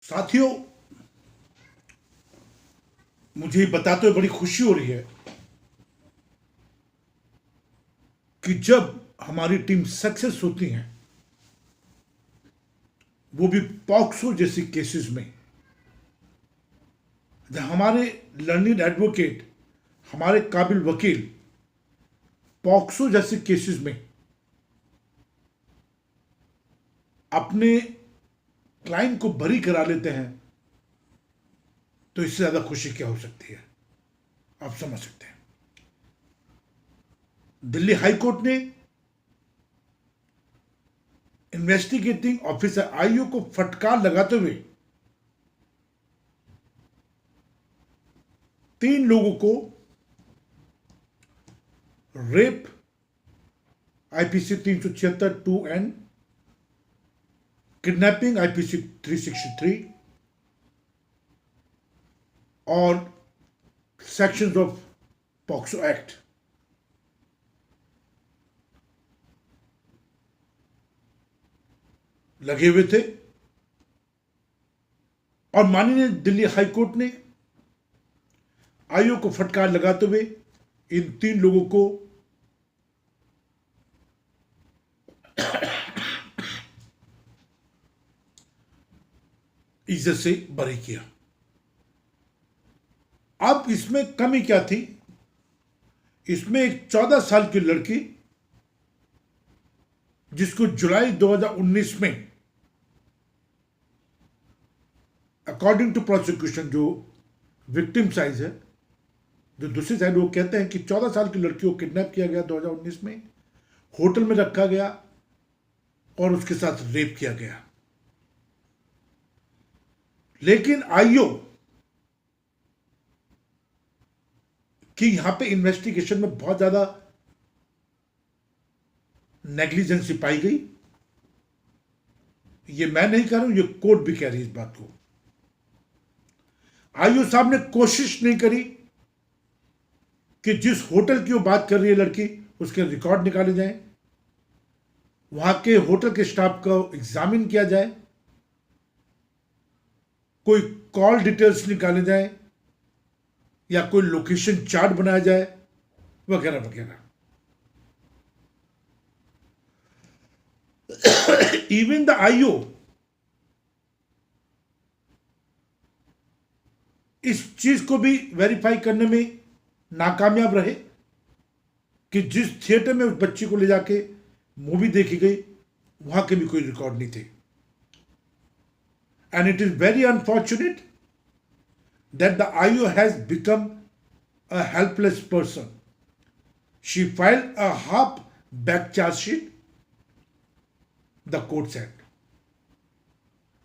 साथियों, मुझे बताते हुए बड़ी खुशी हो रही है कि जब हमारी टीम सक्सेस होती है, वो भी पॉक्सो जैसी केसेस में, जब हमारे लर्निंग एडवोकेट, हमारे काबिल वकील पॉक्सो जैसे केसेस में अपने क्लाइंट को बरी करा लेते हैं, तो इससे ज्यादा खुशी क्या हो सकती है, आप समझ सकते हैं। दिल्ली हाई कोर्ट ने इन्वेस्टिगेटिंग ऑफिसर आईओ को फटकार लगाते हुए 3 लोगों को rape IPC 376 2N, kidnapping IPC 363 और सेक्शंस ऑफ पॉक्सो एक्ट लगे हुए थे। और माननीय दिल्ली हाई कोर्ट ने आईओ को फटकार लगाते हुए इन 3 लोगों को इज्जत से बरी किया। अब इसमें कमी क्या थी? इसमें एक 14 साल की लड़की, जिसको जुलाई 2019 में अकॉर्डिंग टू प्रोसिक्यूशन, जो विक्टिम साइज है, जो दूसरी साइड, वो कहते हैं कि 14 साल की लड़की को किडनैप किया गया 2019 में, होटल में रखा गया और उसके साथ रेप किया गया। लेकिन आईओ कि यहां पे इन्वेस्टिगेशन में बहुत ज्यादा नेग्लिजेंसी पाई गई। ये मैं नहीं कह रहा हूं, ये कोर्ट भी कह रही है इस बात को। आईओ साहब ने कोशिश नहीं करी कि जिस होटल की वो बात कर रही है लड़की, उसके रिकॉर्ड निकाले जाएं, वहां के होटल के स्टाफ को एग्जामिन किया जाए, कोई कॉल डिटेल्स निकाले जाए या कोई लोकेशन चार्ट बनाया जाए, वगैरह वगैरह। इवन द आईओ इस चीज को भी वेरीफाई करने में नाकामयाब रहे कि जिस थिएटर में उस बच्ची को ले जाके मूवी देखी गई, वहां के भी कोई रिकॉर्ड नहीं थे। And it is very unfortunate that the IO has become a helpless person. She filed a half-back charge sheet, the court said.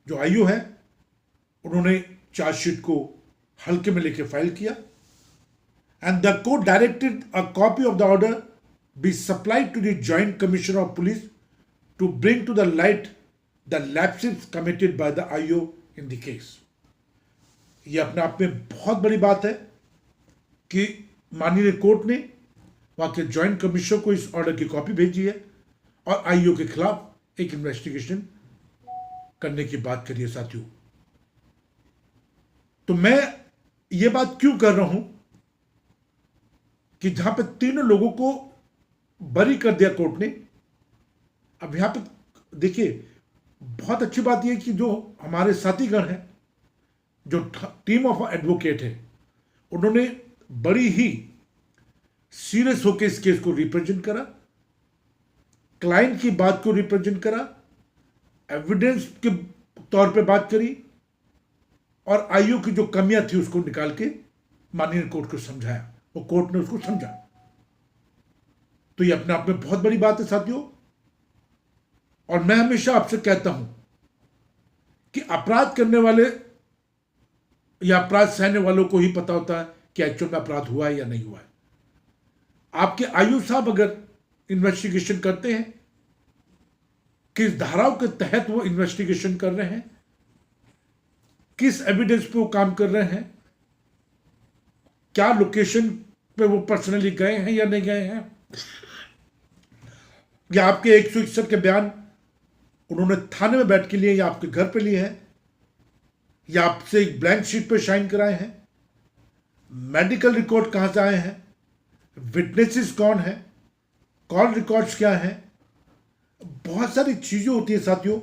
जो IO है, उन्होंने चार्जशीट को हल्के में लेके फाइल किया, and the court directed a copy of the order be supplied to the Joint Commissioner of Police to bring to the light the lapses committed by the IO in the case. ये अपने आप में बहुत बड़ी बात है कि माननीय कोर्ट ने वहां के ज्वाइंट कमिश्नर को इस ऑर्डर की कॉपी भेजी है और आईओ के खिलाफ एक इन्वेस्टिगेशन करने की बात करी है। साथियों, तो मैं ये बात क्यों कर रहा हूं कि जहां पे 3 लोगों को बरी कर दिया कोर्ट ने, अब यहां पे देखिए, बहुत अच्छी बात यह कि जो हमारे साथीगण हैं, जो टीम ऑफ एडवोकेट है, उन्होंने बड़ी ही सीरियस होकर इस केस को रिप्रेजेंट करा, क्लाइंट की बात को रिप्रेजेंट करा, एविडेंस के तौर पे बात करी और आईओ की जो कमियां थी उसको निकाल के माननीय कोर्ट को समझाया और कोर्ट ने उसको समझा। तो ये अपने आप में बहुत बड़ी बात है साथियों। और मैं हमेशा आपसे कहता हूं कि अपराध करने वाले या अपराध सहने वालों को ही पता होता है कि एक्चुअल में अपराध हुआ है या नहीं हुआ है। आपके आईओ साहब अगर इन्वेस्टिगेशन करते हैं, किस धाराओं के तहत वो इन्वेस्टिगेशन कर रहे हैं, किस एविडेंस पे वो काम कर रहे हैं, क्या लोकेशन पे वो पर्सनली गए हैं या नहीं गए हैं, या आपके 161 के बयान उन्होंने थाने में बैठ के लिए या आपके घर पे लिए हैं, या आपसे एक ब्लैंक शीट पे साइन कराए हैं? मेडिकल रिकॉर्ड कहां से आए हैं? विटनेसेस कौन है? कॉल रिकॉर्ड्स क्या हैं? बहुत सारी चीजें होती हैं साथियों,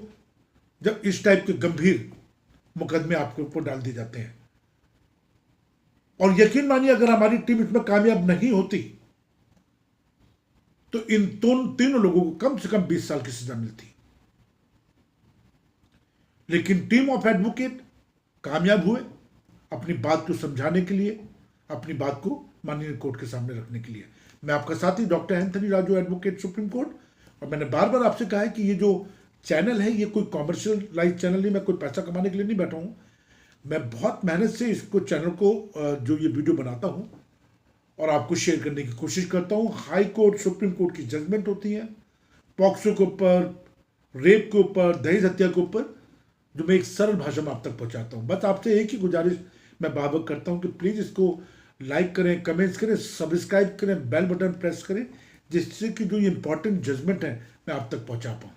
जब इस टाइप के गंभीर मुकदमे आपके ऊपर डाल दिए जाते हैं। और यकीन मानिए, अगर हमारी टीम इसमें कामयाब नहीं होती तो इन तीनों लोगों को कम से कम 20 साल की सजा मिलती। लेकिन टीम ऑफ एडवोकेट कामयाब हुए अपनी बात को समझाने के लिए, अपनी बात को माननीय कोर्ट के सामने रखने के लिए। मैं आपका साथी doctor Anthony Raju, advocate supreme court. और मैंने बार बार आपसे कहा है कि ये जो चैनल है ये कोई कॉमर्शियलाइज चैनल नहीं, मैं कोई पैसा कमाने के लिए नहीं बैठा हूँ। मैं बहुत मेहनत से इसको चैनल को जो ये वीडियो बनाता हूँ और आपको शेयर करने की कोशिश करता हूँ। हाई कोर्ट, सुप्रीम कोर्ट की जजमेंट होती है पॉक्सो के ऊपर, रेप के ऊपर, दहेज हत्या के ऊपर, जो मैं एक सरल भाषा में आप तक पहुँचाता हूँ। बस आपसे एक ही गुजारिश मैं बार बार करता हूँ कि प्लीज़ इसको लाइक करें, कमेंट्स करें, सब्सक्राइब करें, बेल बटन प्रेस करें, जिससे कि जो ये इंपॉर्टेंट जजमेंट है मैं आप तक पहुँचा पाऊँ।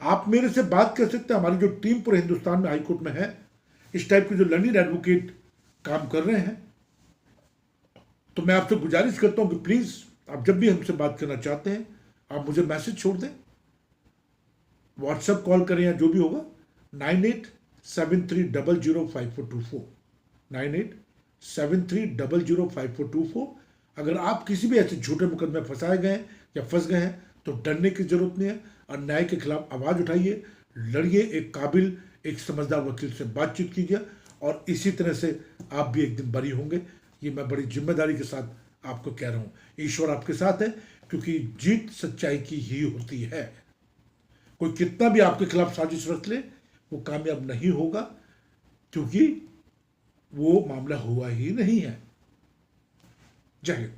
आप मेरे से बात कर सकते हैं। हमारी जो टीम पूरे हिंदुस्तान में हाई कोर्ट में है, इस टाइप के जो लर्निंग एडवोकेट काम कर रहे हैं, तो मैं आपसे गुजारिश करता हूं कि प्लीज आप जब भी हमसे बात करना चाहते हैं आप मुझे मैसेज छोड़ दें, व्हाट्सएप कॉल करें या जो भी होगा। 9873005424 9873005424। अगर आप किसी भी ऐसे झूठे मुकदमे फंसाए गए या फंस गए हैं तो डरने की जरूरत नहीं है। अन्याय के खिलाफ आवाज उठाइए, लड़िए, एक काबिल, एक समझदार वकील से बातचीत कीजिए और इसी तरह से आप भी एक दिन बरी होंगे। ये मैं बड़ी जिम्मेदारी के साथ आपको कह रहा हूं। ईश्वर आपके साथ है, क्योंकि जीत सच्चाई की ही होती है। कोई कितना भी आपके खिलाफ साजिश रच ले, वो कामयाब नहीं होगा, क्योंकि वो मामला हुआ ही नहीं है। जय हिंद।